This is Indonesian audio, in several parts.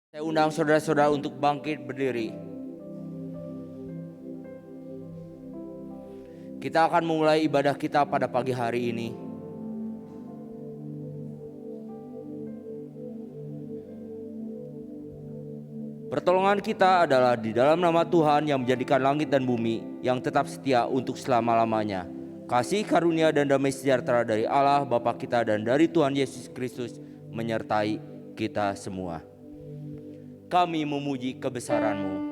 Saya undang saudara-saudara untuk bangkit berdiri. Kita akan memulai ibadah kita pada pagi hari ini. Pertolongan kita adalah di dalam nama Tuhan yang menjadikan langit dan bumi, yang tetap setia untuk selama-lamanya. Kasih karunia dan damai sejahtera dari Allah Bapa kita dan dari Tuhan Yesus Kristus menyertai kita semua. Kami memuji kebesaran-Mu.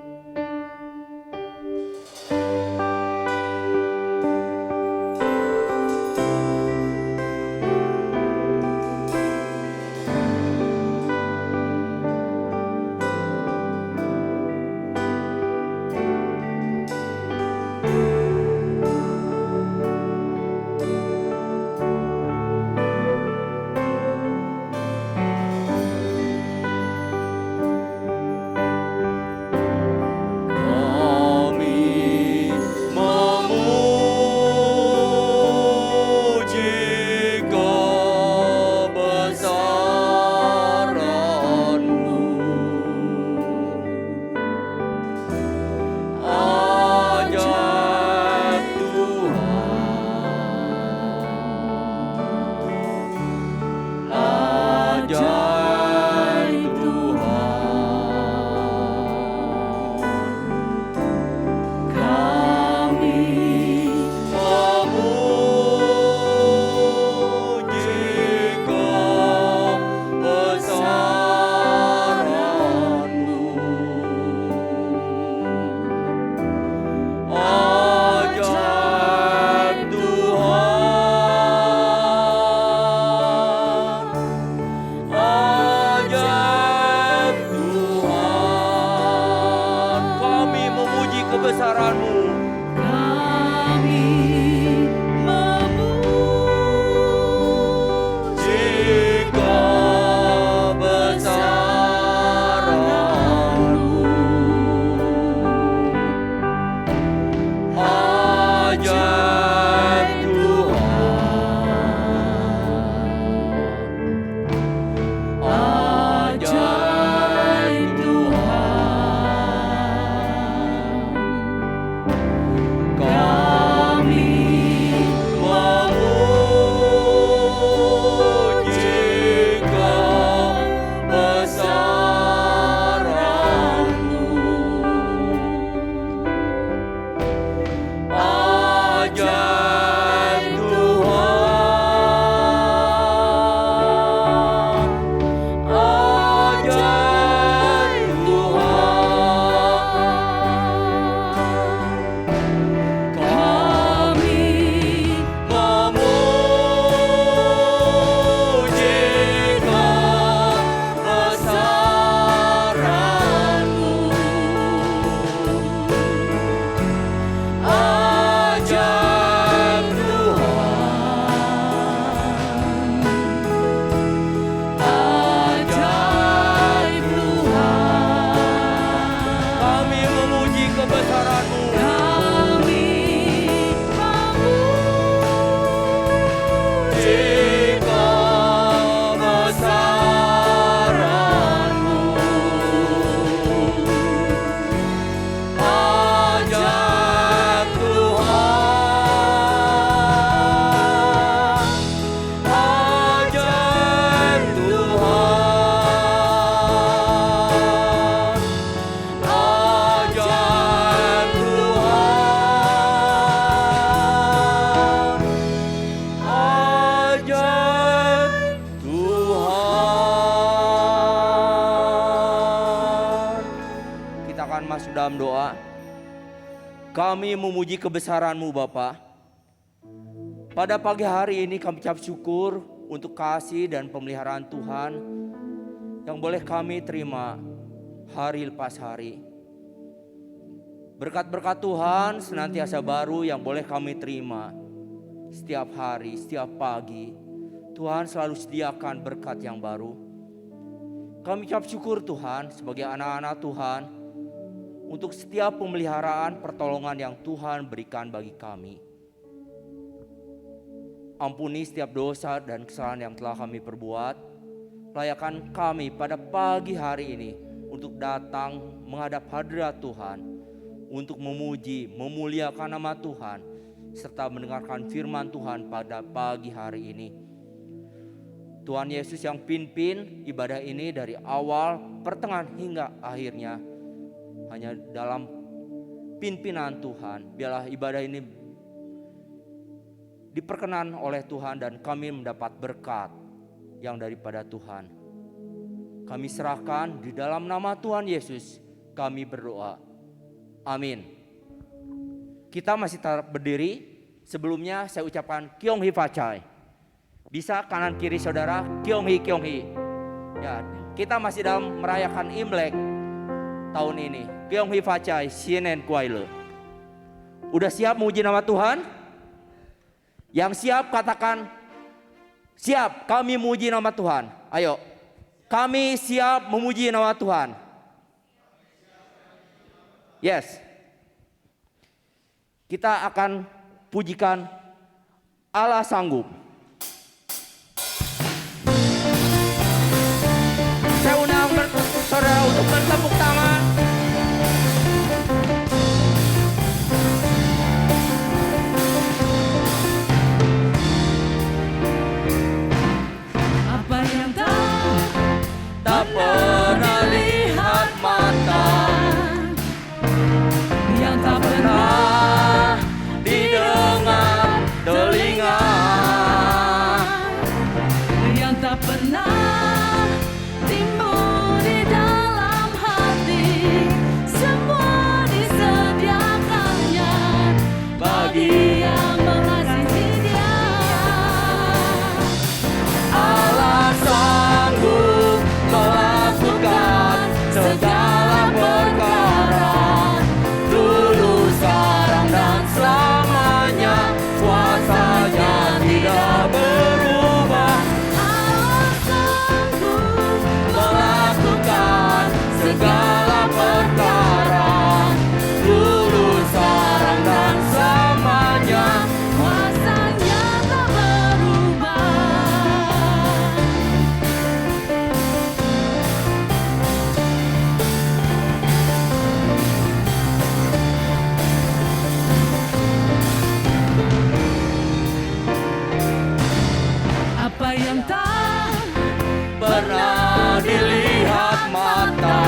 Doa. Kami memuji kebesaran-Mu Bapa. Pada pagi hari ini kami ucap syukur untuk kasih dan pemeliharaan Tuhan yang boleh kami terima hari lepas hari. Berkat-berkat Tuhan senantiasa baru yang boleh kami terima setiap hari, setiap pagi. Tuhan selalu sediakan berkat yang baru. Kami ucap syukur Tuhan sebagai anak-anak Tuhan untuk setiap pemeliharaan pertolongan yang Tuhan berikan bagi kami. Ampuni setiap dosa dan kesalahan yang telah kami perbuat. Layakan kami pada pagi hari ini untuk datang menghadap hadirat Tuhan, untuk memuji, memuliakan nama Tuhan, serta mendengarkan firman Tuhan pada pagi hari ini. Tuhan Yesus yang pimpin ibadah ini dari awal, pertengahan hingga akhirnya. Hanya dalam pimpinan Tuhan, biarlah ibadah ini diperkenan oleh Tuhan dan kami mendapat berkat yang daripada Tuhan. Kami serahkan di dalam nama Tuhan Yesus, kami berdoa. Amin. Kita masih tetap berdiri. Sebelumnya saya ucapkan Kyong Hee Fachai. Bisa kanan kiri saudara, Kyong Hee, Kyong Hee. Ya, kita masih dalam merayakan Imlek tahun ini. Kyong Hee Fachai, Sienen Kuaile. Udah siap memuji nama Tuhan? Yang siap katakan, siap, kami memuji nama Tuhan. Ayo, kami siap memuji nama Tuhan. Yes. Kita akan pujikan Allah sanggup. Saya undang saudara untuk bertepuk tangan. Apa yang tak pernah lihat mata, yang tak pernah didengar telinga, yang tak pernah timbul di dalam hati, semua disediakannya bagi yang mengasihi Dia. Allah sanggup melakukan segala perkara, dulu, sekarang, dan selamanya. Kuasanya tidak berubah. Allah sanggup Melakukan segala perkara, dulu, sekarang, dan selamanya. kuasanya tak berubah. Apa yang tak Pernah dilihat mata,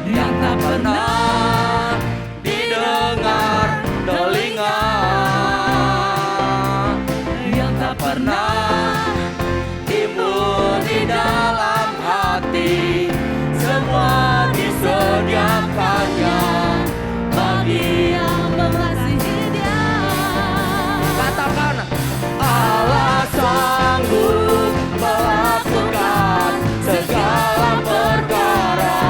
yang tak pernah didengar telinga, yang tak pernah timbul di dalam hati, semua disediakannya bagi yang mengasihi Dia. katakan Allah sanggup melakukan segala perkara,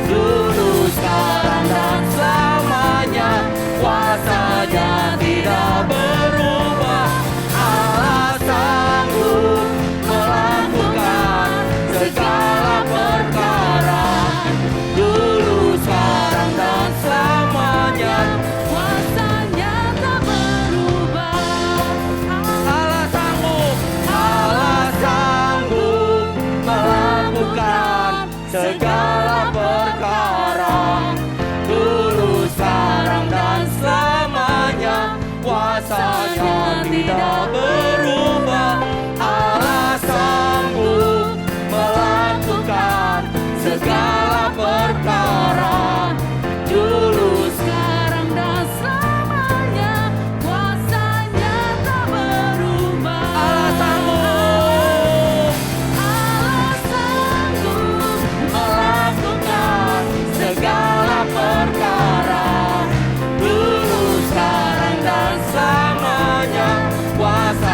dulu, sekarang, dan selamanya. Kuasanya tidak berubah. Allah sanggup melakukan segala perkara, dulu, sekarang, dan selamanya. Kuasanya tak berubah. Allah sanggup melakukan segala perkara, dulu, sekarang, dan selamanya. Kuasanya tidak berubah. Allah sanggup melakukan segala perkara, dulu, Sekarang dan selamanya, kuasanya tak berubah. Allah sanggup Allah sanggup melakukan segala perkara, dulu, sekarang, dan selamanya. Kuasa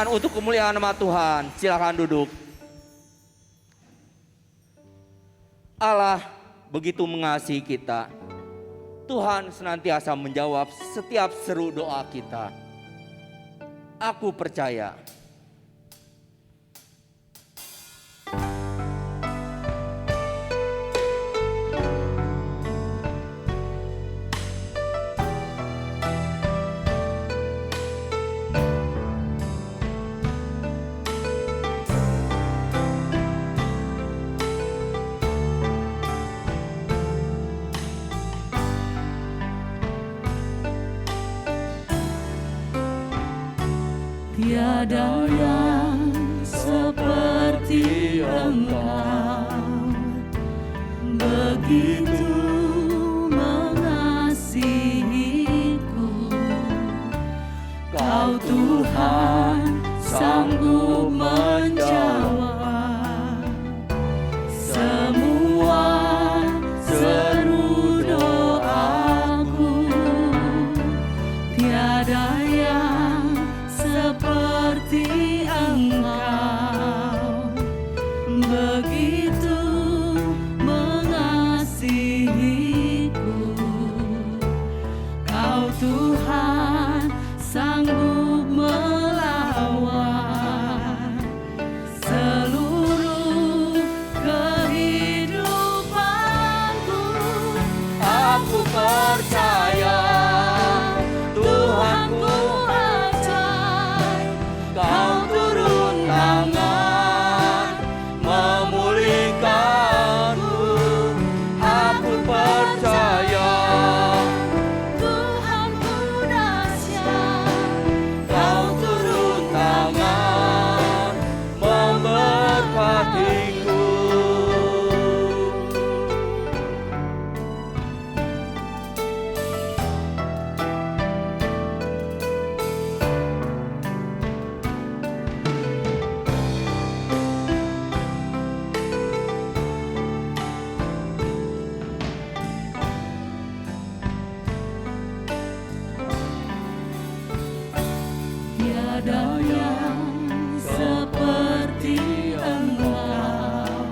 dan untuk kemuliaan nama Tuhan. Silakan duduk. Allah begitu mengasihi kita. Tuhan senantiasa menjawab setiap seru doa kita. Aku percaya. Tiada yang seperti Engkau, begitu mengasihiku. Kau Tuhan sanggup menjawab semua seru doaku. Tiada yang seperti Engkau, begitu mengasihiku. Kau Tuhan sanggup melawan seluruh kehidupanku. Aku percaya Tuhanku ajaib. Kau turun tangan memulihkanku. Aku percaya Tuhanku dahsyat. Kau turun tangan memberkatiku. Tiada yang seperti Engkau,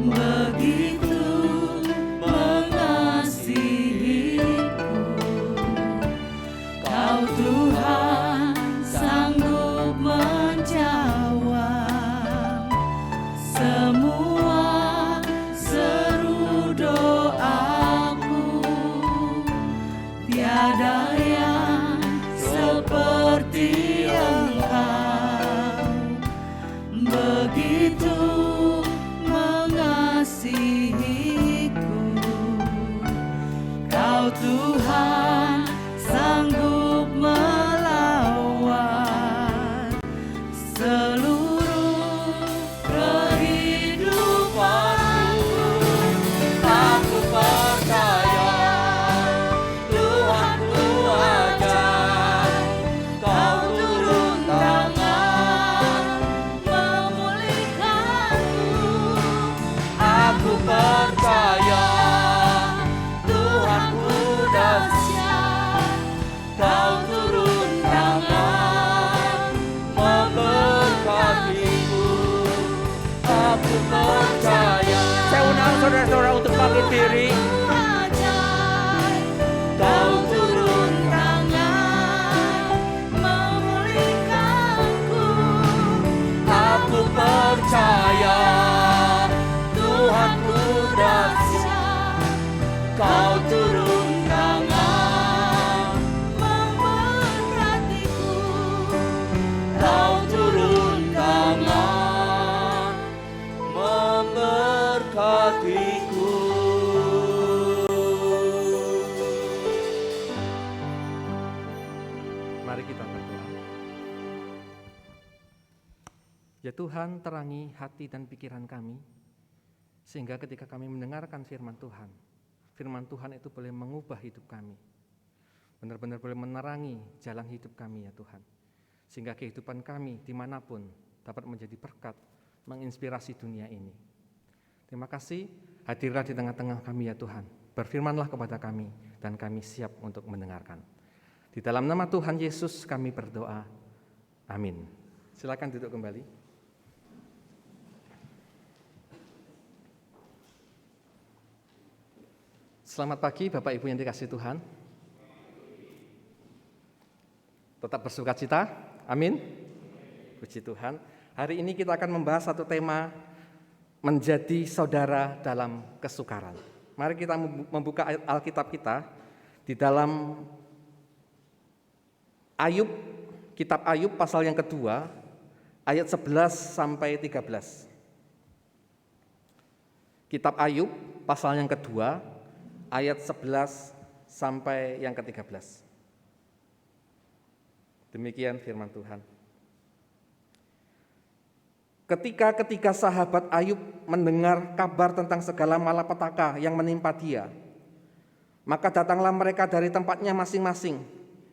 begitu mengasihiku. Kau Tuhan sanggup menjawab semua seru doaku. Tiada yang seperti Engkau, begitu mengasihiku. Kau Tuhan sanggup melawan seluruh kehidupanku. Aku percaya Tuhanku ajaib. Kau turun tangan memulihkanku. Aku percaya Tuhanku dahsyat. Kau turun tangan memberkatiku. Aku percaya. Saya undang saudara-saudara untuk bangkit diri. Kau turun tangan memulihkanku. Aku percaya Tuhanku dahsyat. Kau turun tangan memberkatiku. Kau turun tangan memberkatiku. Mari kita berdoa. Ya Tuhan, terangi hati dan pikiran kami, sehingga ketika kami mendengarkan firman Tuhan itu boleh mengubah hidup kami. Benar-benar boleh menerangi jalan hidup kami ya Tuhan. Sehingga kehidupan kami dimanapun dapat menjadi berkat, menginspirasi dunia ini. Terima kasih, hadirlah di tengah-tengah kami ya Tuhan. Berfirmanlah kepada kami, dan kami siap untuk mendengarkan. Di dalam nama Tuhan Yesus kami berdoa. Amin. Silakan duduk kembali. Selamat pagi Bapak Ibu yang dikasihi Tuhan. Tetap bersukacita. Amin. Puji Tuhan. Hari ini kita akan membahas satu tema, menjadi saudara dalam kesukaran. Mari kita membuka Alkitab kita di dalam Ayub, kitab Ayub pasal yang kedua, ayat 11 sampai 13. Kitab Ayub pasal yang kedua, ayat 11 sampai yang ke-13. Demikian firman Tuhan. Ketika sahabat Ayub mendengar kabar tentang segala malapetaka yang menimpa dia, maka datanglah mereka dari tempatnya masing-masing,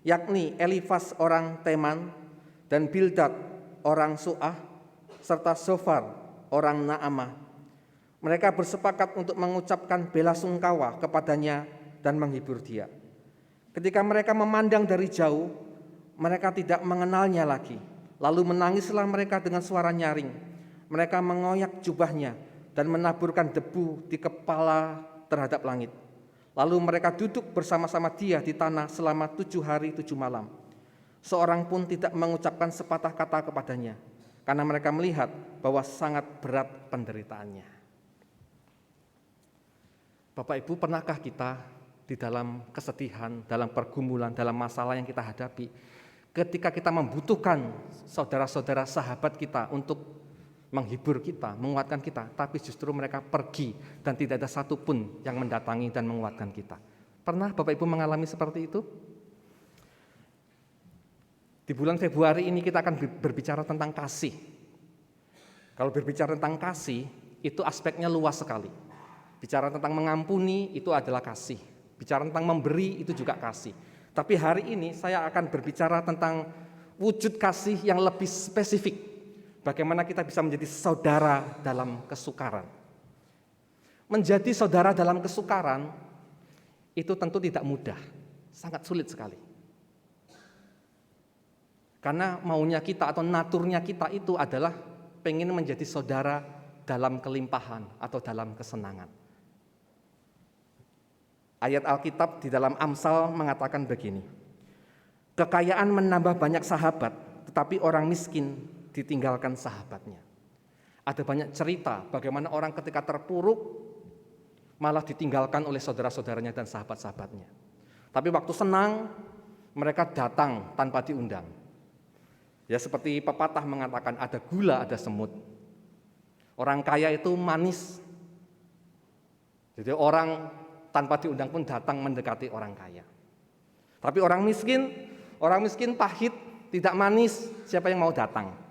yakni Elifas orang Teman dan Bildad orang Su'ah, serta Zofar orang Naamah. Mereka bersepakat untuk mengucapkan bela sungkawa kepadanya dan menghibur dia. Ketika mereka memandang dari jauh, mereka tidak mengenalnya lagi. Lalu menangislah mereka dengan suara nyaring. Mereka mengoyak jubahnya dan menaburkan debu di kepala terhadap langit. Lalu mereka duduk bersama-sama dia di tanah selama 7 hari 7 malam. Seorang pun tidak mengucapkan sepatah kata kepadanya, karena mereka melihat bahwa sangat berat penderitaannya. Bapak Ibu, pernahkah kita di dalam kesedihan, dalam pergumulan, dalam masalah yang kita hadapi, ketika kita membutuhkan saudara-saudara sahabat kita untuk menghibur kita, menguatkan kita, tapi justru mereka pergi dan tidak ada satupun yang mendatangi dan menguatkan kita. Pernah Bapak Ibu mengalami seperti itu? Di bulan Februari ini kita akan berbicara tentang kasih. Kalau berbicara tentang kasih, itu aspeknya luas sekali. Bicara tentang mengampuni, itu adalah kasih. Bicara tentang memberi, itu juga kasih. Tapi hari ini saya akan berbicara tentang wujud kasih yang lebih spesifik. Bagaimana kita bisa menjadi saudara dalam kesukaran. Menjadi saudara dalam kesukaran itu tentu tidak mudah, sangat sulit sekali. Karena maunya kita atau naturnya kita itu adalah pengen menjadi saudara dalam kelimpahan atau dalam kesenangan. Ayat Alkitab di dalam Amsal mengatakan begini, kekayaan menambah banyak sahabat, tetapi orang miskin ditinggalkan sahabatnya. Ada banyak cerita bagaimana orang ketika terpuruk malah ditinggalkan oleh saudara-saudaranya dan sahabat-sahabatnya. Tapi waktu senang mereka datang tanpa diundang. Ya seperti pepatah mengatakan ada gula ada semut. Orang kaya itu manis. Jadi orang tanpa diundang pun datang mendekati orang kaya. Tapi orang miskin pahit, tidak manis, siapa yang mau datang?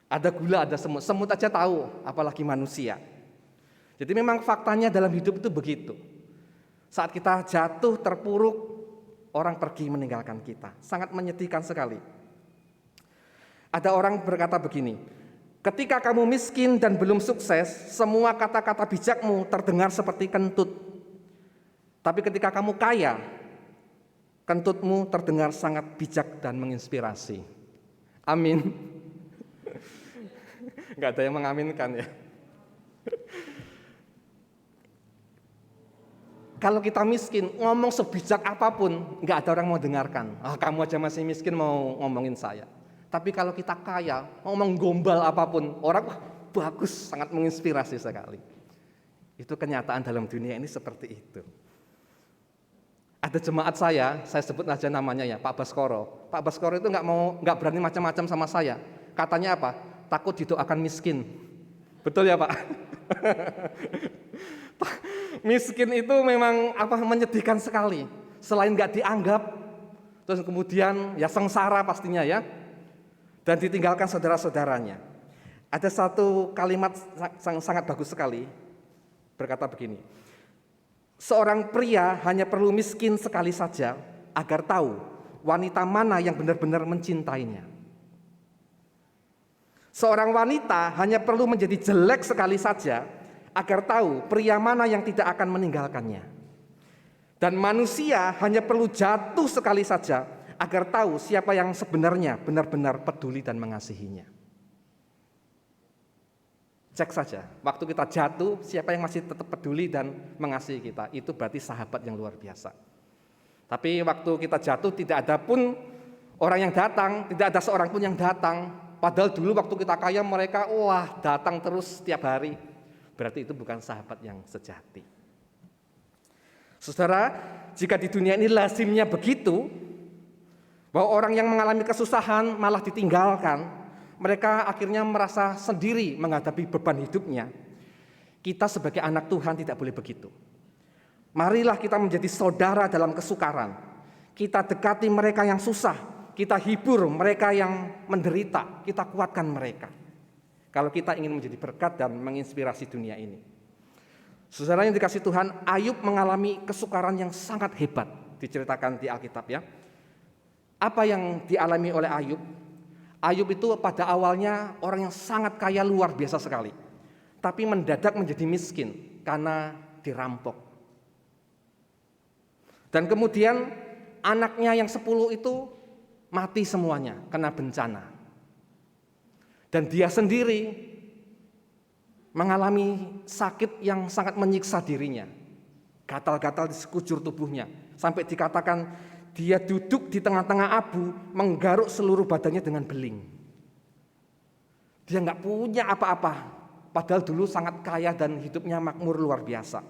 Ada gula, ada semut. Semut aja tahu, apalagi manusia. Jadi memang faktanya dalam hidup itu begitu. Saat kita jatuh, terpuruk, orang pergi meninggalkan kita. Sangat menyedihkan sekali. Ada orang berkata begini, ketika kamu miskin dan belum sukses, semua kata-kata bijakmu terdengar seperti kentut. Tapi ketika kamu kaya, kentutmu terdengar sangat bijak dan menginspirasi. Amin. Enggak ada yang mengaminkan ya. Kalau kita miskin, ngomong sebijak apapun, enggak ada orang mau dengarkan. Kamu aja masih miskin mau ngomongin saya. Tapi kalau kita kaya, ngomong gombal apapun, orang bagus, sangat menginspirasi sekali. Itu kenyataan dalam dunia ini seperti itu. Ada jemaat saya sebut aja namanya ya, Pak Baskoro. Pak Baskoro itu nggak berani macam-macam sama saya. Katanya apa? Takut didoakan miskin. Betul ya Pak? Miskin itu memang menyedihkan sekali. Selain nggak dianggap, terus kemudian ya sengsara pastinya ya. Dan ditinggalkan saudara-saudaranya. Ada satu kalimat sangat bagus sekali, berkata begini, seorang pria hanya perlu miskin sekali saja agar tahu wanita mana yang benar-benar mencintainya. Seorang wanita hanya perlu menjadi jelek sekali saja agar tahu pria mana yang tidak akan meninggalkannya. Dan manusia hanya perlu jatuh sekali saja agar tahu siapa yang sebenarnya benar-benar peduli dan mengasihinya. Cek saja, waktu kita jatuh, siapa yang masih tetap peduli dan mengasihi kita, itu berarti sahabat yang luar biasa. Tapi waktu kita jatuh, tidak ada pun orang yang datang, tidak ada seorang pun yang datang. Padahal dulu waktu kita kaya mereka, wah datang terus setiap hari. Berarti itu bukan sahabat yang sejati. Saudara, jika di dunia ini lazimnya begitu, bahwa orang yang mengalami kesusahan malah ditinggalkan, mereka akhirnya merasa sendiri menghadapi beban hidupnya. Kita sebagai anak Tuhan tidak boleh begitu. Marilah kita menjadi saudara dalam kesukaran. Kita dekati mereka yang susah, kita hibur mereka yang menderita, kita kuatkan mereka. Kalau kita ingin menjadi berkat dan menginspirasi dunia ini. Saudara yang dikasihi Tuhan, Ayub mengalami kesukaran yang sangat hebat, diceritakan di Alkitab ya. Apa yang dialami oleh Ayub? Ayub itu pada awalnya orang yang sangat kaya luar biasa sekali. Tapi mendadak menjadi miskin karena dirampok. Dan kemudian anaknya yang 10 itu mati semuanya kena bencana. Dan dia sendiri mengalami sakit yang sangat menyiksa dirinya. Gatal-gatal di sekujur tubuhnya. Sampai dikatakan dia duduk di tengah-tengah abu, menggaruk seluruh badannya dengan beling. Dia nggak punya apa-apa, padahal dulu sangat kaya dan hidupnya makmur luar biasa.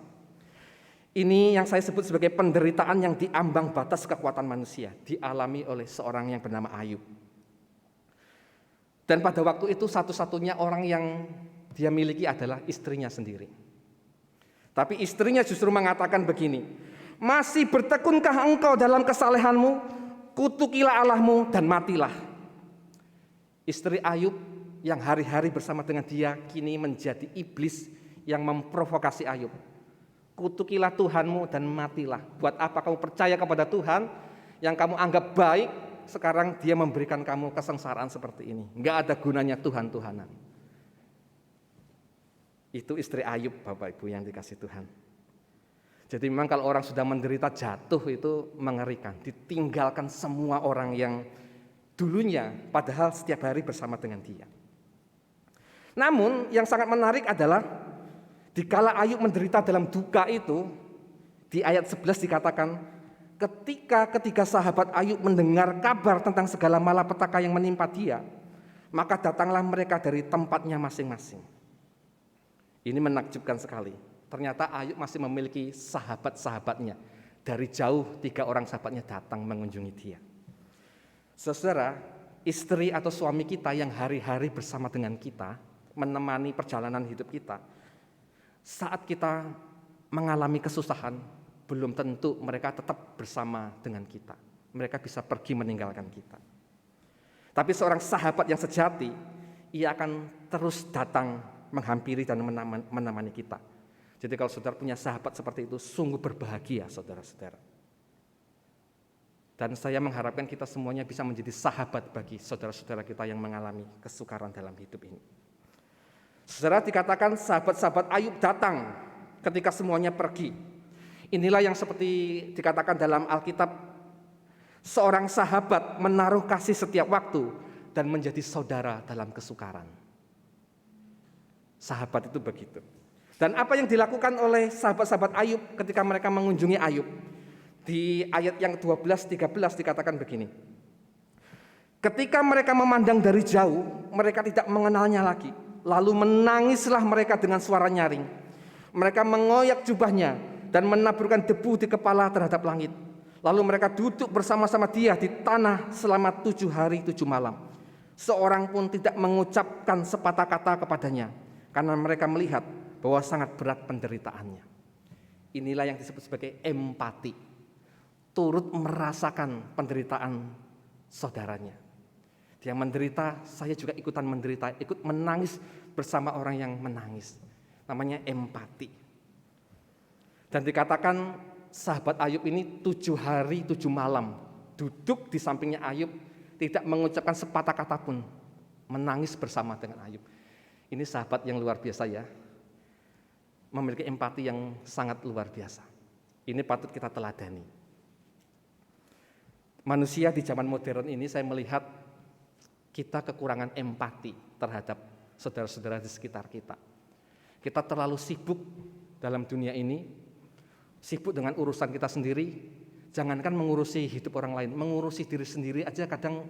Ini yang saya sebut sebagai penderitaan yang diambang batas kekuatan manusia, dialami oleh seorang yang bernama Ayub. Dan pada waktu itu satu-satunya orang yang dia miliki adalah istrinya sendiri. Tapi istrinya justru mengatakan begini, masih bertekunkah engkau dalam kesalehanmu? Kutukilah Allahmu dan matilah. Istri Ayub yang hari-hari bersama dengan dia kini menjadi iblis yang memprovokasi Ayub. Kutukilah Tuhanmu dan matilah. Buat apa kamu percaya kepada Tuhan yang kamu anggap baik, sekarang dia memberikan kamu kesengsaraan seperti ini. Enggak ada gunanya Tuhan-Tuhanan. Itu istri Ayub, Bapak Ibu yang dikasihi Tuhan. Jadi memang kalau orang sudah menderita jatuh itu mengerikan. Ditinggalkan semua orang yang dulunya padahal setiap hari bersama dengan dia. Namun yang sangat menarik adalah dikala Ayub menderita dalam duka itu, di ayat 11 dikatakan, ketika ketiga sahabat Ayub mendengar kabar tentang segala malapetaka yang menimpa dia, maka datanglah mereka dari tempatnya masing-masing. Ini menakjubkan sekali. Ternyata Ayub masih memiliki sahabat-sahabatnya. Dari jauh 3 orang sahabatnya datang mengunjungi dia. Saudara, istri atau suami kita yang hari-hari bersama dengan kita, menemani perjalanan hidup kita, saat kita mengalami kesusahan, belum tentu mereka tetap bersama dengan kita. Mereka bisa pergi meninggalkan kita. Tapi seorang sahabat yang sejati, ia akan terus datang menghampiri dan menemani kita. Jadi kalau saudara punya sahabat seperti itu, sungguh berbahagia saudara-saudara. Dan saya mengharapkan kita semuanya bisa menjadi sahabat bagi saudara-saudara kita yang mengalami kesukaran dalam hidup ini. Saudara, dikatakan sahabat-sahabat Ayub datang ketika semuanya pergi. Inilah yang seperti dikatakan dalam Alkitab, seorang sahabat menaruh kasih setiap waktu dan menjadi saudara dalam kesukaran. Sahabat itu begitu. Dan apa yang dilakukan oleh sahabat-sahabat Ayub ketika mereka mengunjungi Ayub? Di ayat yang 12-13 dikatakan begini. Ketika mereka memandang dari jauh, mereka tidak mengenalnya lagi. Lalu menangislah mereka dengan suara nyaring. Mereka mengoyak jubahnya dan menaburkan debu di kepala terhadap langit. Lalu mereka duduk bersama-sama dia di tanah selama 7 hari 7 malam. Seorang pun tidak mengucapkan sepatah kata kepadanya, karena mereka melihat bahwa sangat berat penderitaannya. Inilah yang disebut sebagai empati. Turut merasakan penderitaan saudaranya. Dia menderita, saya juga ikutan menderita, ikut menangis bersama orang yang menangis. Namanya empati. Dan dikatakan sahabat Ayub ini 7 hari 7 malam duduk di sampingnya Ayub, tidak mengucapkan sepatah kata pun, menangis bersama dengan Ayub. Ini sahabat yang luar biasa ya. Memiliki empati yang sangat luar biasa. Ini patut kita teladani. manusia di zaman modern ini saya melihat kita kekurangan empati terhadap saudara-saudara di sekitar kita. Kita terlalu sibuk dalam dunia ini, sibuk dengan urusan kita sendiri, jangankan mengurusi hidup orang lain, mengurusi diri sendiri aja kadang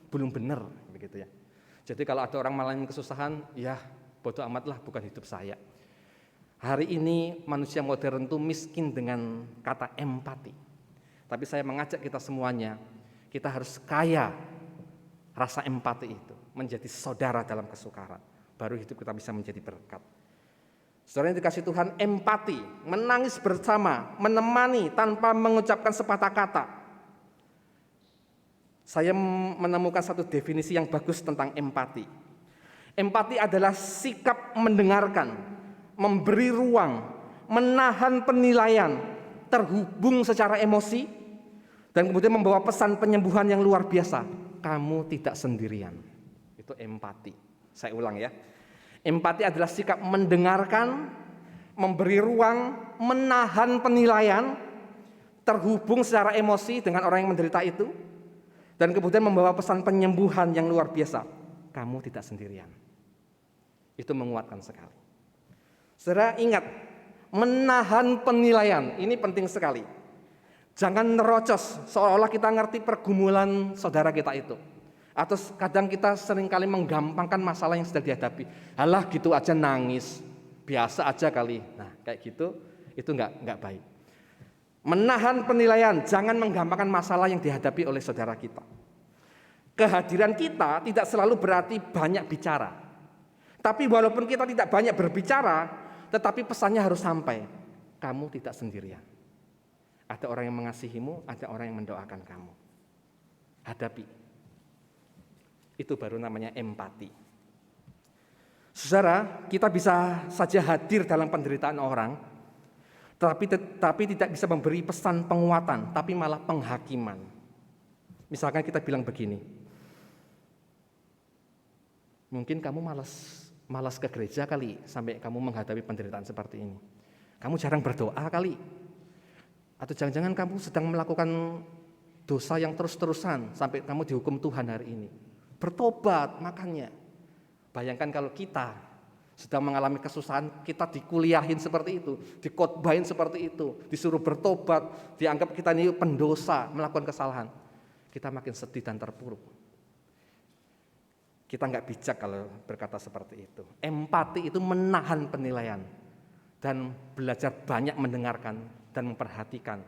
belum benar, begitu ya. Jadi kalau ada orang mengalami kesusahan, ya bodoh amatlah, bukan hidup saya. Hari ini manusia modern itu miskin dengan kata empati. Tapi saya mengajak kita semuanya, kita harus kaya rasa empati itu, menjadi saudara dalam kesukaran. Baru hidup kita bisa menjadi berkat. Saudara yang dikasih Tuhan, empati, menangis bersama, menemani tanpa mengucapkan sepatah kata. Saya menemukan satu definisi yang bagus tentang empati. Empati adalah sikap mendengarkan, memberi ruang, menahan penilaian, terhubung secara emosi, dan kemudian membawa pesan penyembuhan yang luar biasa. Kamu tidak sendirian. Itu empati. Saya ulang ya. Empati adalah sikap mendengarkan, memberi ruang, menahan penilaian, terhubung secara emosi dengan orang yang menderita itu, dan kemudian membawa pesan penyembuhan yang luar biasa. Kamu tidak sendirian. Itu menguatkan sekali. Saudara ingat, menahan penilaian, ini penting sekali. Jangan nerocos, seolah-olah kita ngerti pergumulan saudara kita itu. Atau kadang kita seringkali menggampangkan masalah yang sedang dihadapi. Alah gitu aja nangis, biasa aja kali. Nah kayak gitu, itu enggak baik. Menahan penilaian, jangan menggampangkan masalah yang dihadapi oleh saudara kita. Kehadiran kita tidak selalu berarti banyak bicara. Tapi walaupun kita tidak banyak berbicara, tetapi pesannya harus sampai. Kamu tidak sendirian. Ada orang yang mengasihimu, ada orang yang mendoakan kamu. Hadapi. Itu baru namanya empati. Saudara, kita bisa saja hadir dalam penderitaan orang, tapi tidak bisa memberi pesan penguatan, tapi malah penghakiman. Misalkan kita bilang begini, mungkin kamu malas ke gereja kali sampai kamu menghadapi penderitaan seperti ini. Kamu jarang berdoa kali. Atau jangan-jangan kamu sedang melakukan dosa yang terus-terusan sampai kamu dihukum Tuhan hari ini. Bertobat makanya. Bayangkan kalau kita sedang mengalami kesusahan, kita dikuliahin seperti itu, dikotbahin seperti itu, disuruh bertobat, dianggap kita ini pendosa, melakukan kesalahan. Kita makin sedih dan terpuruk. Kita nggak bijak kalau berkata seperti itu. Empati itu menahan penilaian dan belajar banyak mendengarkan dan memperhatikan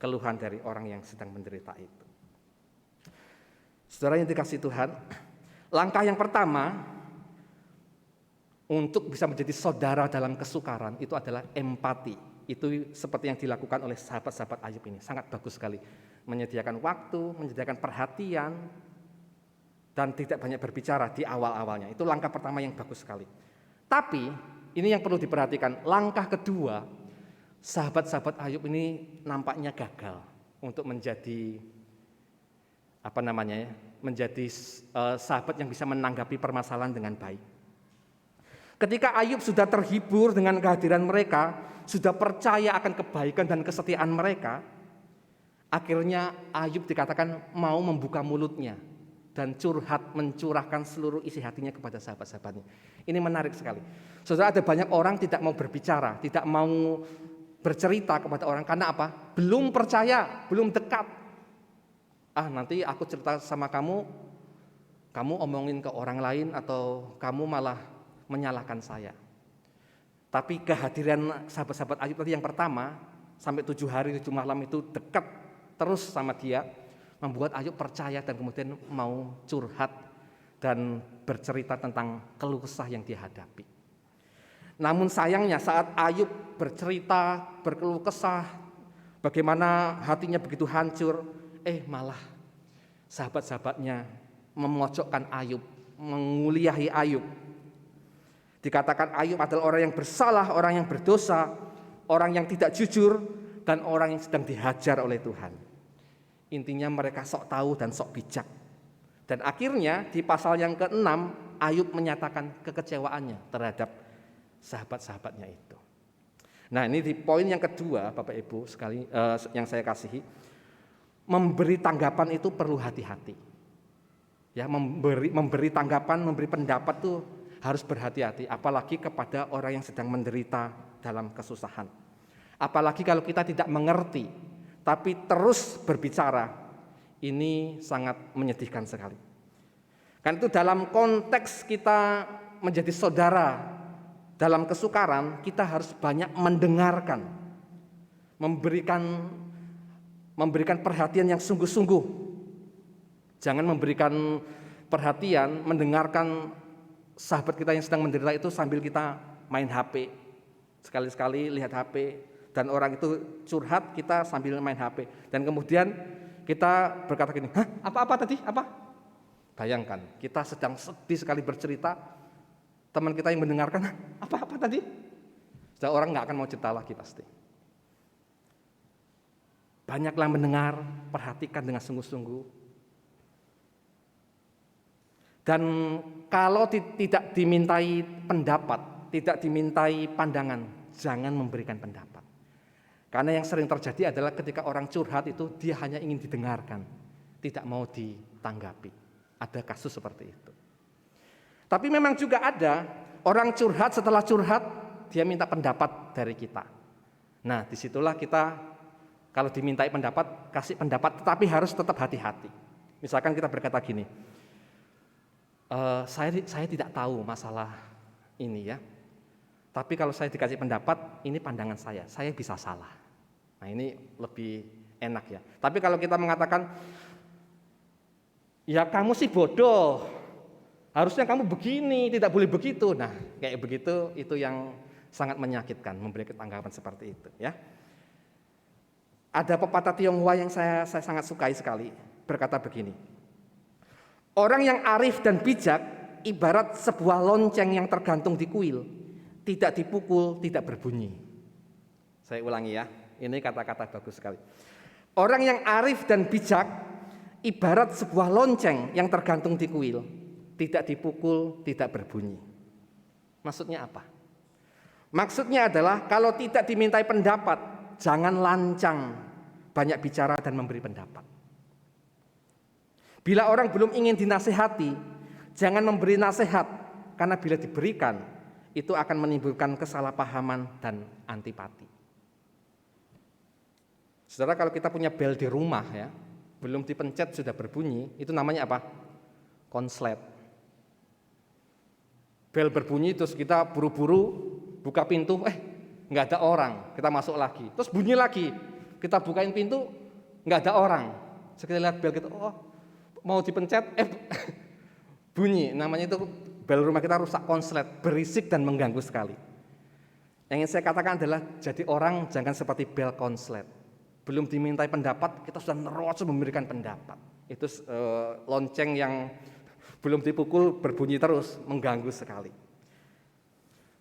keluhan dari orang yang sedang menderita itu. Saudara yang dikasihi Tuhan, langkah yang pertama untuk bisa menjadi saudara dalam kesukaran itu adalah empati. Itu seperti yang dilakukan oleh sahabat-sahabat Ayub ini, sangat bagus sekali. Menyediakan waktu, menyediakan perhatian, dan tidak banyak berbicara di awal-awalnya. Itu langkah pertama yang bagus sekali. Tapi ini yang perlu diperhatikan, langkah kedua, sahabat-sahabat Ayub ini nampaknya gagal untuk menjadi menjadi sahabat yang bisa menanggapi permasalahan dengan baik. Ketika Ayub sudah terhibur dengan kehadiran mereka, sudah percaya akan kebaikan dan kesetiaan mereka, akhirnya Ayub dikatakan mau membuka mulutnya dan mencurahkan seluruh isi hatinya kepada sahabat-sahabatnya. Ini menarik sekali. Saudara, ada banyak orang tidak mau berbicara, tidak mau bercerita kepada orang karena apa? Belum percaya, belum dekat. Nanti aku cerita sama kamu omongin ke orang lain atau kamu malah menyalahkan saya. Tapi kehadiran sahabat-sahabat Ayub tadi yang pertama, sampai 7 hari 7 malam itu dekat terus sama dia, membuat Ayub percaya dan kemudian mau curhat dan bercerita tentang keluh kesah yang dihadapi. Namun sayangnya saat Ayub bercerita, berkeluh kesah, bagaimana hatinya begitu hancur, malah sahabat-sahabatnya memojokkan Ayub, menguliahi Ayub. Dikatakan Ayub adalah orang yang bersalah, orang yang berdosa, orang yang tidak jujur, dan orang yang sedang dihajar oleh Tuhan. Intinya mereka sok tahu dan sok bijak. Dan akhirnya di pasal yang ke-6 Ayub menyatakan kekecewaannya terhadap sahabat-sahabatnya itu. Nah, ini di poin yang kedua Bapak Ibu sekali yang saya kasihi. memberi tanggapan itu perlu hati-hati. Ya, memberi tanggapan, memberi pendapat itu harus berhati-hati, apalagi kepada orang yang sedang menderita dalam kesusahan. Apalagi kalau kita tidak mengerti, tapi terus berbicara, ini sangat menyedihkan sekali. Kan itu dalam konteks kita menjadi saudara dalam kesukaran, kita harus banyak mendengarkan, memberikan perhatian yang sungguh-sungguh. Jangan memberikan perhatian, mendengarkan sahabat kita yang sedang menderita itu sambil kita main HP. Sekali-sekali lihat HP, dan orang itu curhat, kita sambil main HP. Dan kemudian kita berkata gini, hah, apa tadi? Apa? Bayangkan, kita sedang sedih sekali bercerita, teman kita yang mendengarkan, apa tadi? Sudah orang nggak akan mau cerita lagi pasti. Banyaklah mendengar, perhatikan dengan sungguh-sungguh. Dan kalau tidak dimintai pendapat, tidak dimintai pandangan, jangan memberikan pendapat. Karena yang sering terjadi adalah ketika orang curhat itu dia hanya ingin didengarkan, tidak mau ditanggapi. Ada kasus seperti itu. Tapi memang juga ada orang curhat, setelah curhat dia minta pendapat dari kita. Nah, disitulah kita kalau dimintai pendapat, kasih pendapat, tetapi harus tetap hati-hati. Misalkan kita berkata gini, saya tidak tahu masalah ini ya, tapi kalau saya dikasih pendapat, ini pandangan saya bisa salah. Nah, ini lebih enak ya. Tapi kalau kita mengatakan, ya kamu sih bodoh, harusnya kamu begini, tidak boleh begitu. Nah, kayak begitu itu yang sangat menyakitkan, memberi tanggapan seperti itu ya. Ada pepatah Tionghoa yang saya sangat sukai sekali, berkata begini, orang yang arif dan bijak ibarat sebuah lonceng yang tergantung di kuil, tidak dipukul, tidak berbunyi. Saya ulangi ya, ini kata-kata bagus sekali. Orang yang arif dan bijak ibarat sebuah lonceng yang tergantung di kuil, tidak dipukul, tidak berbunyi. Maksudnya apa? Maksudnya adalah kalau tidak dimintai pendapat, jangan lancang, banyak bicara dan memberi pendapat. Bila orang belum ingin dinasehati, jangan memberi nasihat, karena bila diberikan, itu akan menimbulkan kesalahpahaman dan antipati. Saudara, kalau kita punya bel di rumah ya, belum dipencet sudah berbunyi, itu namanya apa? Konslet. Bel berbunyi terus kita buru-buru buka pintu, nggak ada orang, kita masuk lagi, terus bunyi lagi, kita bukain pintu, nggak ada orang, sekali lihat bel kita, mau dipencet, bunyi, namanya itu bel rumah kita rusak, konslet, berisik dan mengganggu sekali. Yang ingin saya katakan adalah jadi orang jangan seperti bel konslet, belum dimintai pendapat kita sudah nerocos memberikan pendapat. Itu lonceng yang belum dipukul berbunyi terus, mengganggu sekali.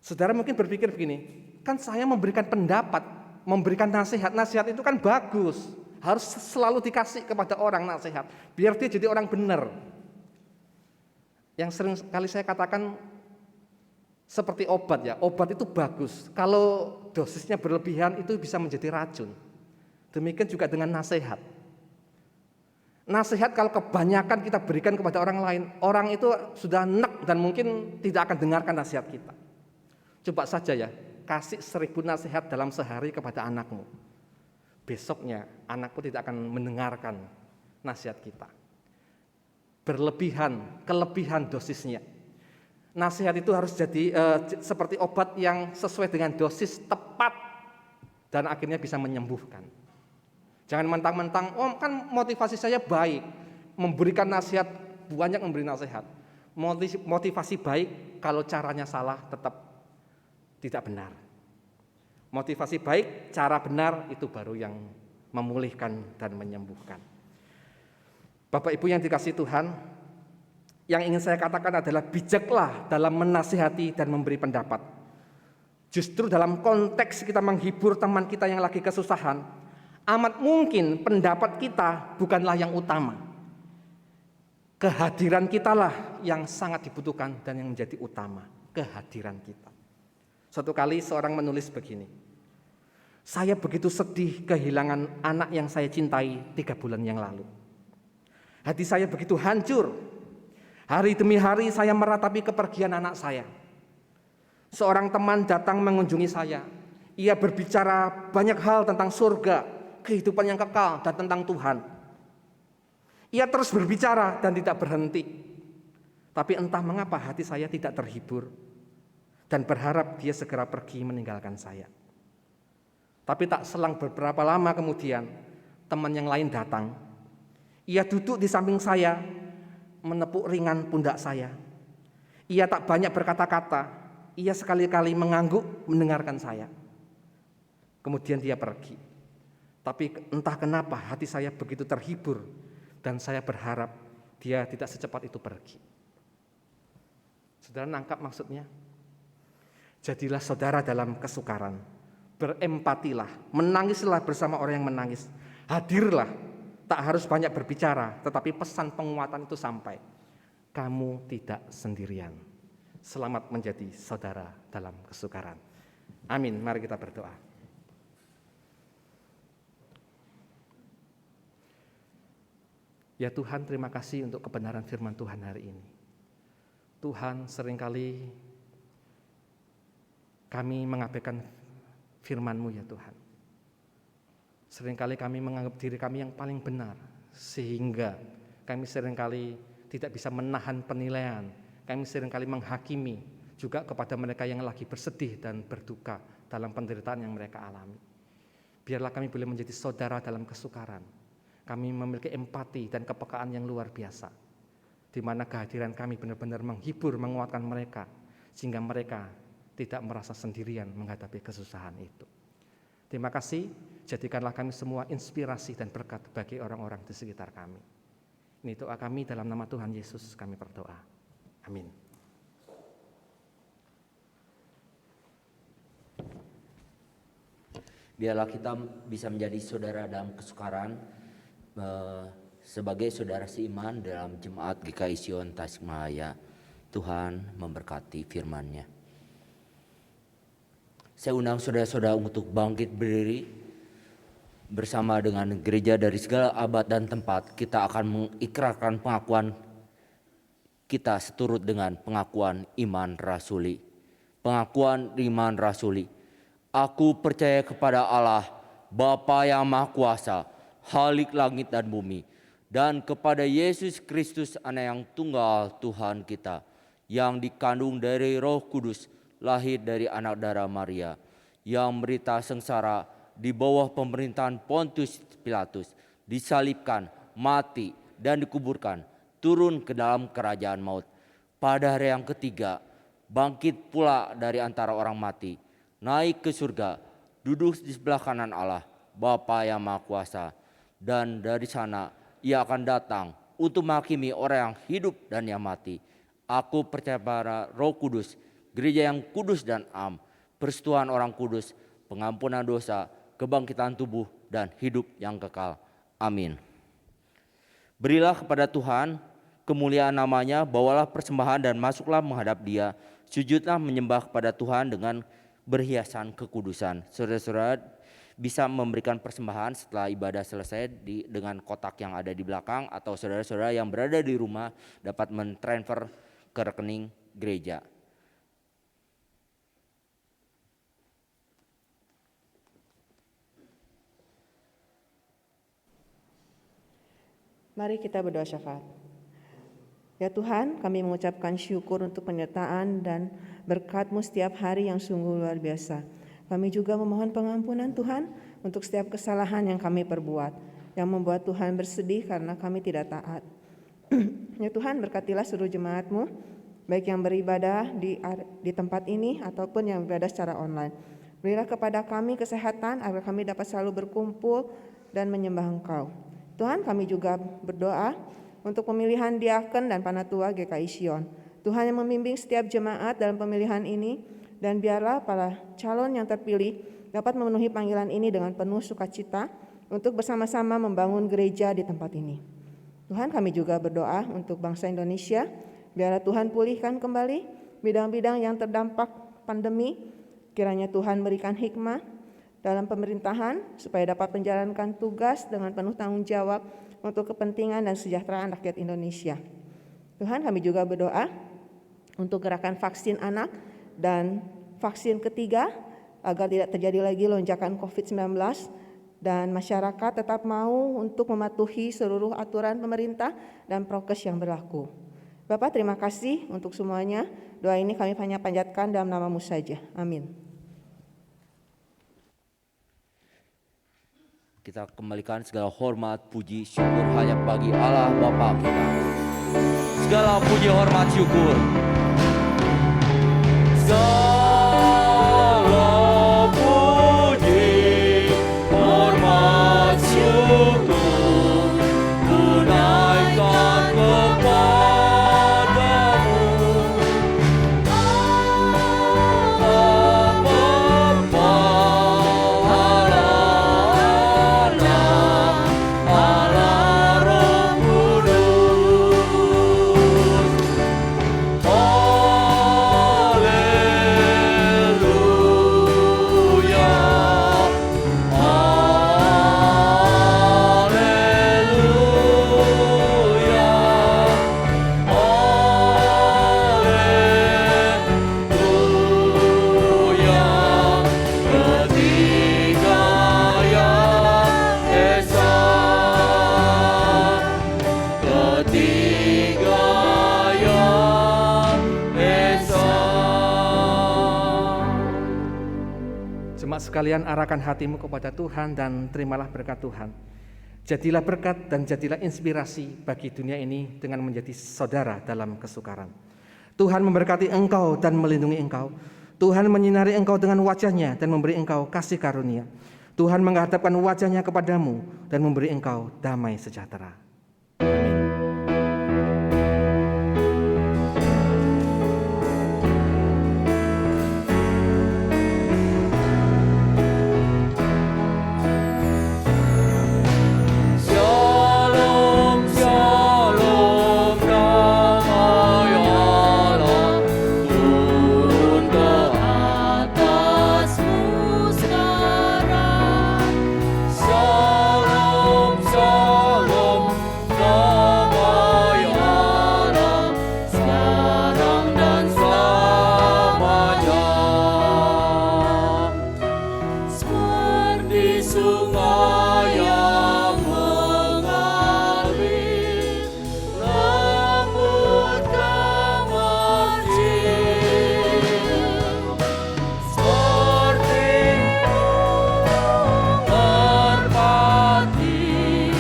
Saudara mungkin berpikir begini, kan saya memberikan pendapat, memberikan nasihat itu kan bagus, harus selalu dikasih kepada orang nasihat, biar dia jadi orang benar. Yang sering kali saya katakan seperti obat ya, obat itu bagus, kalau dosisnya berlebihan itu bisa menjadi racun. Demikian juga dengan nasihat. Nasihat kalau kebanyakan kita berikan kepada orang lain, orang itu sudah enak dan mungkin tidak akan dengarkan nasihat kita. Coba saja ya, kasih 1000 nasihat dalam sehari kepada anakmu. Besoknya anakmu tidak akan mendengarkan nasihat kita. Kelebihan dosisnya. Nasihat itu harus jadi seperti obat yang sesuai dengan dosis tepat dan akhirnya bisa menyembuhkan. Jangan mentang-mentang, kan motivasi saya baik, memberikan nasihat, banyak memberi nasihat. Motivasi baik kalau caranya salah tetap tidak benar. Motivasi baik, cara benar itu baru yang memulihkan dan menyembuhkan. Bapak Ibu yang dikasihi Tuhan, yang ingin saya katakan adalah bijaklah dalam menasihati dan memberi pendapat. Justru dalam konteks kita menghibur teman kita yang lagi kesusahan, amat mungkin pendapat kita bukanlah yang utama. Kehadiran kitalah yang sangat dibutuhkan dan yang menjadi utama, kehadiran kita. Suatu kali seorang menulis begini, Saya begitu sedih kehilangan anak yang saya cintai 3 bulan yang lalu. Hati saya begitu hancur. Hari demi hari saya meratapi kepergian anak saya. Seorang teman datang mengunjungi saya. Ia berbicara banyak hal tentang surga, kehidupan yang kekal, dan tentang Tuhan. Ia terus berbicara dan tidak berhenti. Tapi entah mengapa hati saya tidak terhibur dan berharap dia segera pergi meninggalkan saya. Tapi tak selang beberapa lama kemudian, teman yang lain datang. Ia duduk di samping saya, menepuk ringan pundak saya. Ia tak banyak berkata-kata, ia sekali-kali mengangguk mendengarkan saya. Kemudian dia pergi. Tapi entah kenapa hati saya begitu terhibur dan saya berharap dia tidak secepat itu pergi. Saudara nangkap maksudnya? Jadilah saudara dalam kesukaran, berempatilah, menangislah bersama orang yang menangis, hadirlah, tak harus banyak berbicara, tetapi pesan penguatan itu sampai. Kamu tidak sendirian. Selamat menjadi saudara dalam kesukaran. Amin. Mari kita berdoa. Ya Tuhan, terima kasih untuk kebenaran firman Tuhan hari ini. Tuhan, seringkali kami mengabaikan firman-Mu ya Tuhan. Seringkali kami menganggap diri kami yang paling benar, sehingga kami seringkali tidak bisa menahan penilaian. Kami seringkali menghakimi juga kepada mereka yang lagi bersedih dan berduka dalam penderitaan yang mereka alami. Biarlah kami boleh menjadi saudara dalam kesukaran. Kami memiliki empati dan kepekaan yang luar biasa, di mana kehadiran kami benar-benar menghibur, menguatkan mereka, sehingga mereka tidak merasa sendirian menghadapi kesusahan itu. Terima kasih, jadikanlah kami semua inspirasi dan berkat bagi orang-orang di sekitar kami. Ini doa kami dalam nama Tuhan Yesus kami berdoa. Amin. Biarlah kita bisa menjadi saudara dalam kesukaran, sebagai saudara seiman dalam Jemaat GKI Sion Tasikmalaya. Tuhan memberkati firman-Nya. Saya undang saudara-saudara untuk bangkit berdiri bersama dengan gereja dari segala abad dan tempat. Kita akan mengikrarkan pengakuan kita seturut dengan pengakuan iman rasuli. Pengakuan iman rasuli. Aku percaya kepada Allah, Bapa yang Maha Kuasa, Khalik langit dan bumi, dan kepada Yesus Kristus, Anak yang tunggal Tuhan kita, yang dikandung dari Roh Kudus, lahir dari anak darah Maria, yang menderita sengsara di bawah pemerintahan Pontius Pilatus, disalibkan, mati, dan dikuburkan, turun ke dalam kerajaan maut. Pada hari yang ketiga, bangkit pula dari antara orang mati, naik ke surga, duduk di sebelah kanan Allah, Bapa yang Maha Kuasa, dan dari sana Ia akan datang untuk menghakimi orang yang hidup dan yang mati. Aku percaya pada Roh Kudus, gereja yang kudus dan am, persekutuan orang kudus, pengampunan dosa, kebangkitan tubuh, dan hidup yang kekal. Amin. Berilah kepada Tuhan kemuliaan namanya, bawalah persembahan dan masuklah menghadap Dia. Sujudlah menyembah kepada Tuhan dengan berhiasan kekudusan. Saudara-saudara bisa memberikan persembahan setelah ibadah selesai dengan kotak yang ada di belakang, atau saudara-saudara yang berada di rumah dapat mentransfer ke rekening gereja. Mari kita berdoa syafaat. Ya Tuhan, kami mengucapkan syukur untuk penyertaan dan berkat-Mu setiap hari yang sungguh luar biasa. Kami juga memohon pengampunan Tuhan untuk setiap kesalahan yang kami perbuat, yang membuat Tuhan bersedih karena kami tidak taat. Ya Tuhan, berkatilah seluruh jemaat-Mu, baik yang beribadah di tempat ini ataupun yang beribadah secara online. Berilah kepada kami kesehatan agar kami dapat selalu berkumpul dan menyembah Engkau. Tuhan, kami juga berdoa untuk pemilihan diaken dan panatua GKI Sion. Tuhan yang membimbing setiap jemaat dalam pemilihan ini, dan biarlah para calon yang terpilih dapat memenuhi panggilan ini dengan penuh sukacita untuk bersama-sama membangun gereja di tempat ini. Tuhan, kami juga berdoa untuk bangsa Indonesia, biarlah Tuhan pulihkan kembali bidang-bidang yang terdampak pandemi. Kiranya Tuhan berikan hikmah dalam pemerintahan supaya dapat menjalankan tugas dengan penuh tanggung jawab untuk kepentingan dan kesejahteraan rakyat Indonesia. Tuhan, kami juga berdoa untuk gerakan vaksin anak dan vaksin ketiga agar tidak terjadi lagi lonjakan COVID-19 dan masyarakat tetap mau untuk mematuhi seluruh aturan pemerintah dan prokes yang berlaku. Bapak, terima kasih untuk semuanya. Doa ini kami hanya panjatkan dalam nama-Mu saja. Amin. Kita kembalikan segala hormat, puji, syukur hanya bagi Allah Bapa kita. Segala puji, hormat, syukur. Segala puji, hormat, syukur tunaikan kepadamu. Bapa, Allah Roh Kudus. Haleluya, haleluya, haleluya. Ketiga yang esa, ketiga yang esa. Jemaat sekalian, arahkan hatimu kepada Tuhan dan terimalah berkat Tuhan. Jadilah berkat dan jadilah inspirasi bagi dunia ini dengan menjadi saudara dalam kesukaran. Tuhan memberkati engkau dan melindungi engkau. Tuhan menyinari engkau dengan wajah-Nya dan memberi engkau kasih karunia. Tuhan menghadapkan wajah-Nya kepadamu dan memberi engkau damai sejahtera. Shalom, shalom, damai Allah turun ke atasmu sekarang. Shalom, shalom, damai Allah sekarang dan selamanya. Seperti sungai yang mengalir, lembut kemarjin. Seperti merpati,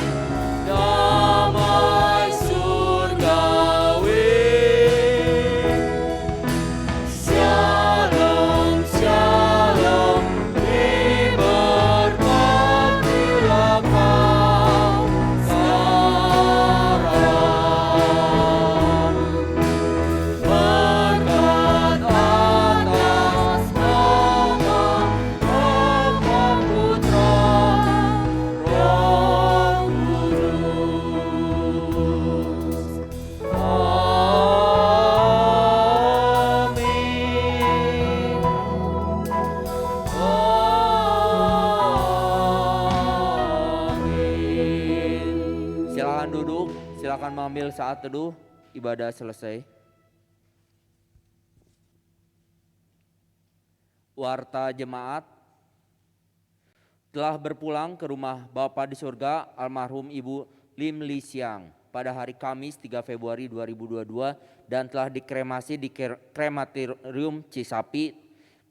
damai surgawi. Shalom, shalom, diberkatilah kau sekarang. Berkat atas nama Bapa, Putra, Roh Kudus. Amin. Silakan duduk, silakan mengambil saat teduh. Ibadah selesai. Warta jemaat telah berpulang ke rumah Bapa di surga almarhum Ibu Lim Li Siang pada hari Kamis 3 Februari 2022 dan telah dikremasi di krematorium Cisapi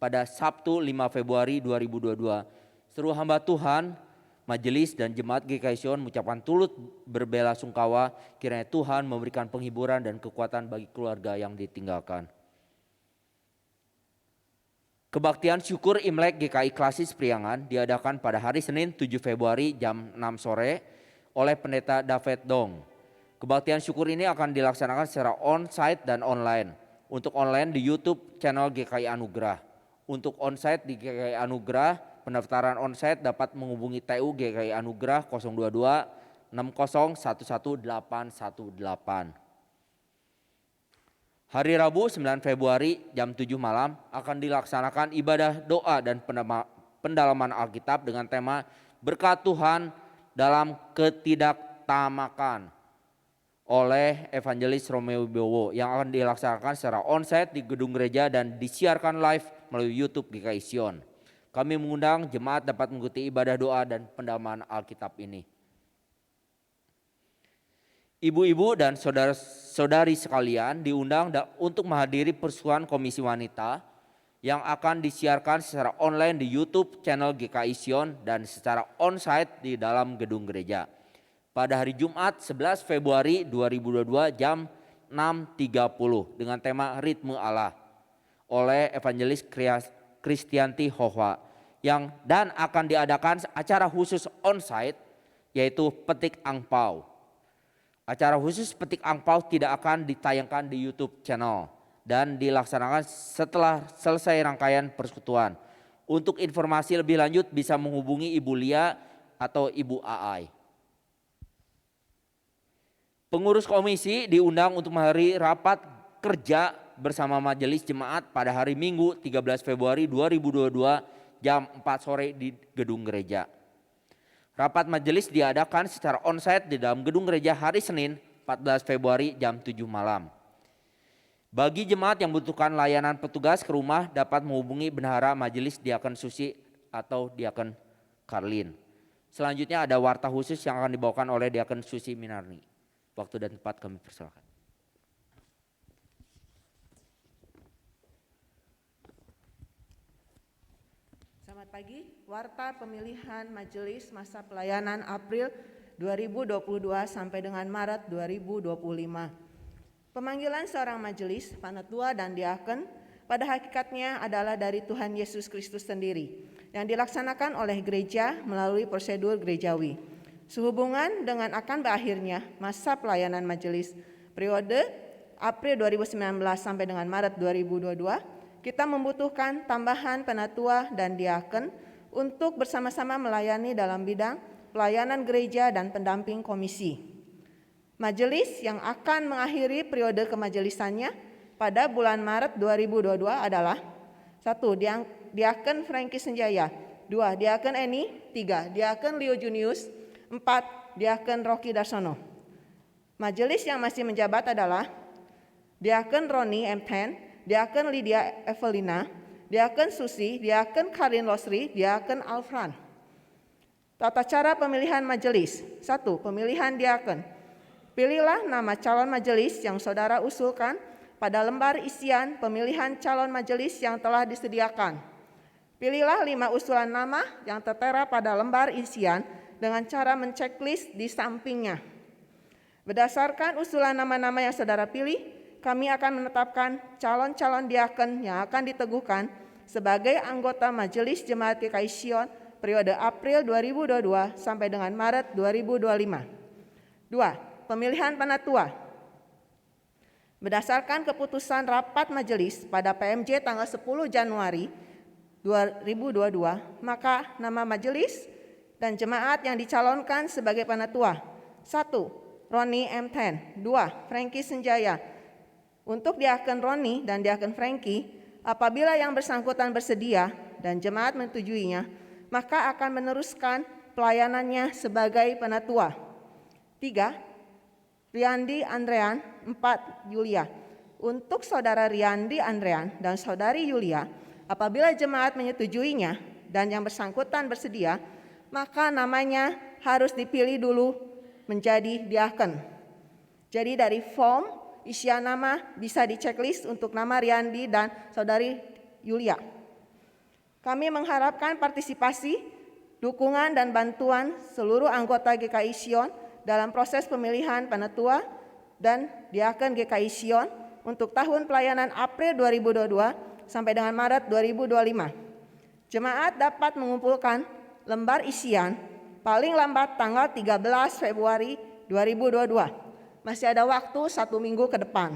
pada Sabtu 5 Februari 2022. Seluruh hamba Tuhan, majelis dan jemaat GKI Sion mengucapkan turut berbelasungkawa kiranya Tuhan memberikan penghiburan dan kekuatan bagi keluarga yang ditinggalkan. Kebaktian syukur Imlek GKI Klasis Priangan diadakan pada hari Senin 7 Februari jam 6 sore oleh Pendeta David Dong. Kebaktian syukur ini akan dilaksanakan secara on-site dan online. Untuk online di YouTube channel GKI Anugerah. Untuk on-site di GKI Anugerah, pendaftaran on-site dapat menghubungi TU GKI Anugerah 022 60 11 818. Hari Rabu 9 Februari jam 7 malam akan dilaksanakan ibadah doa dan pendalaman Alkitab dengan tema Berkat Tuhan dalam Ketidaktamakan oleh Evangelis Romeo Wibowo yang akan dilaksanakan secara onsite di gedung gereja dan disiarkan live melalui YouTube GKI Sion. Kami mengundang jemaat dapat mengikuti ibadah doa dan pendalaman Alkitab ini. Ibu-ibu dan saudara-saudari sekalian diundang untuk menghadiri persuan Komisi Wanita yang akan disiarkan secara online di YouTube channel GKI Sion dan secara onsite di dalam gedung gereja pada hari Jumat 11 Februari 2022 jam 6.30 dengan tema Ritme Allah oleh Evangelis Kristianti Hohwa dan akan diadakan acara khusus onsite yaitu Petik Angpau. Acara khusus Petik Angpau tidak akan ditayangkan di YouTube channel dan dilaksanakan setelah selesai rangkaian persekutuan. Untuk informasi lebih lanjut bisa menghubungi Ibu Lia atau Ibu Aai. Pengurus komisi diundang untuk menghadiri rapat kerja bersama majelis jemaat pada hari Minggu 13 Februari 2022 jam 4 sore di gedung gereja. Rapat majelis diadakan secara onsite di dalam gedung gereja hari Senin 14 Februari jam 7 malam. Bagi jemaat yang membutuhkan layanan petugas ke rumah dapat menghubungi bendahara majelis Diakon Susi atau Diakon Karlin. Selanjutnya ada warta khusus yang akan dibawakan oleh Diakon Susi Minarni. Waktu dan tempat kami persilakan. Selamat pagi, warta pemilihan majelis masa pelayanan April 2022 sampai dengan Maret 2025. Pemanggilan seorang majelis, panatua dan diaken pada hakikatnya adalah dari Tuhan Yesus Kristus sendiri yang dilaksanakan oleh gereja melalui prosedur gerejawi. Sehubungan dengan akan berakhirnya masa pelayanan majelis periode April 2019 sampai dengan Maret 2022, kita membutuhkan tambahan penatua dan diaken untuk bersama-sama melayani dalam bidang pelayanan gereja dan pendamping komisi. Majelis yang akan mengakhiri periode kemajelisannya pada bulan Maret 2022 adalah 1. Diaken Franky Senjaya, 2. Diaken Eni, 3. Diaken Leo Junius, 4. Diaken Rocky Darsono. Majelis yang masih menjabat adalah Diaken Roni M. Ten, Diaken Lydia Evelina, Diaken Susi, Diaken Karin Losri, Diaken Alfran. Tata cara pemilihan majelis. 1. Pemilihan diaken. Pilihlah nama calon majelis yang saudara usulkan pada lembar isian pemilihan calon majelis yang telah disediakan. Pilihlah 5 usulan nama yang tertera pada lembar isian dengan cara menceklis di sampingnya. Berdasarkan usulan nama-nama yang saudara pilih, kami akan menetapkan calon-calon diaken yang akan diteguhkan sebagai anggota Majelis Jemaat GKI Sion periode April 2022 sampai dengan Maret 2025. 2. Pemilihan penatua. Berdasarkan keputusan rapat majelis pada PMJ tanggal 10 Januari 2022, maka nama majelis dan jemaat yang dicalonkan sebagai penatua. 1. Roni M. Ten. 2. Franky Senjaya. Untuk diaken Roni dan diaken Franky, apabila yang bersangkutan bersedia dan jemaat menyetujui,nya, maka akan meneruskan pelayanannya sebagai penatua. 3. Riandi Andrean. 4. Yulia. Untuk saudara Riandi Andrean dan saudari Yulia, apabila jemaat menyetujuinya dan yang bersangkutan bersedia, maka namanya harus dipilih dulu menjadi diaken. Jadi dari form isian nama bisa diceklis untuk nama Riandi dan saudari Yulia. Kami mengharapkan partisipasi, dukungan dan bantuan seluruh anggota GKI Sion dalam proses pemilihan penatua dan diaken GKI Sion untuk tahun pelayanan April 2022 sampai dengan Maret 2025. Jemaat dapat mengumpulkan lembar isian paling lambat tanggal 13 Februari 2022. Masih ada waktu 1 minggu ke depan.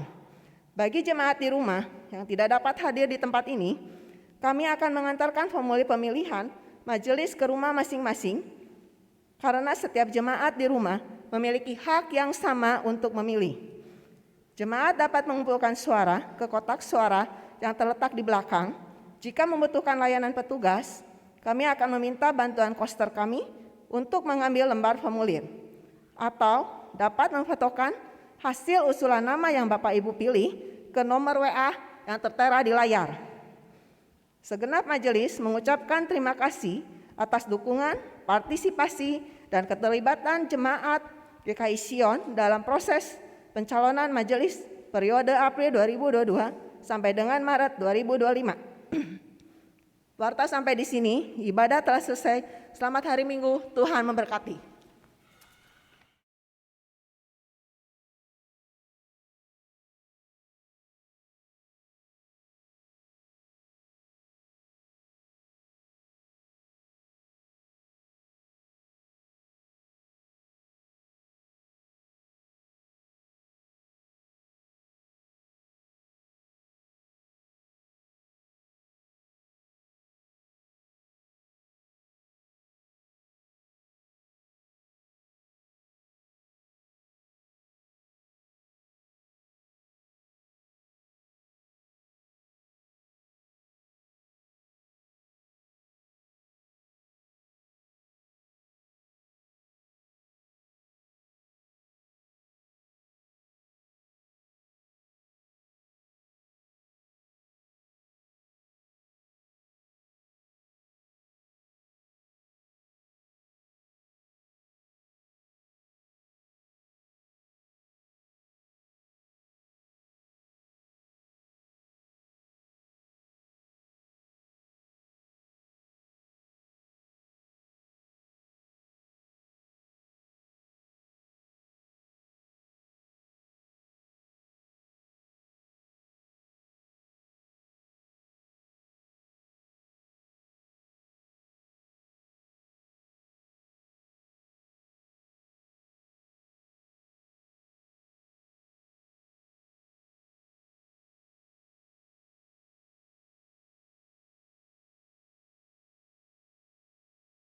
Bagi jemaat di rumah yang tidak dapat hadir di tempat ini, kami akan mengantarkan formulir pemilihan majelis ke rumah masing-masing karena setiap jemaat di rumah memiliki hak yang sama untuk memilih. Jemaat dapat mengumpulkan suara ke kotak suara yang terletak di belakang. Jika membutuhkan layanan petugas, kami akan meminta bantuan koster kami untuk mengambil lembar formulir atau dapat memfotokan hasil usulan nama yang Bapak Ibu pilih ke nomor WA yang tertera di layar. Segenap majelis mengucapkan terima kasih atas dukungan, partisipasi, dan keterlibatan jemaat GKI Sion dalam proses pencalonan majelis periode April 2022 sampai dengan Maret 2025. Warta sampai di sini, ibadah telah selesai. Selamat hari Minggu, Tuhan memberkati.